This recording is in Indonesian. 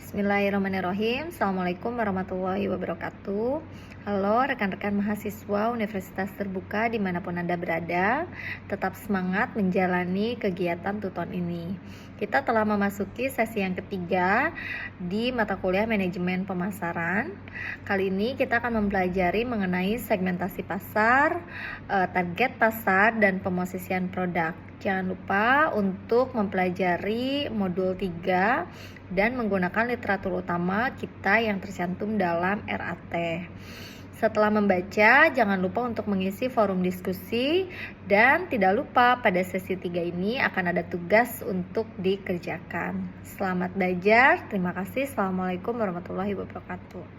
Bismillahirrahmanirrahim. Assalamualaikum warahmatullahi wabarakatuh. Halo rekan-rekan mahasiswa Universitas Terbuka dimanapun Anda berada. Tetap semangat menjalani kegiatan tuton ini. Kita telah memasuki sesi yang ketiga di mata kuliah manajemen pemasaran. Kali ini kita akan mempelajari mengenai segmentasi pasar, target pasar, dan pemosisian produk. Jangan lupa untuk mempelajari modul 3 dan menggunakan literatur utama kita yang tercantum dalam RAT. Setelah membaca, jangan lupa untuk mengisi forum diskusi dan tidak lupa pada sesi 3 ini akan ada tugas untuk dikerjakan. Selamat belajar, terima kasih. Assalamualaikum warahmatullahi wabarakatuh.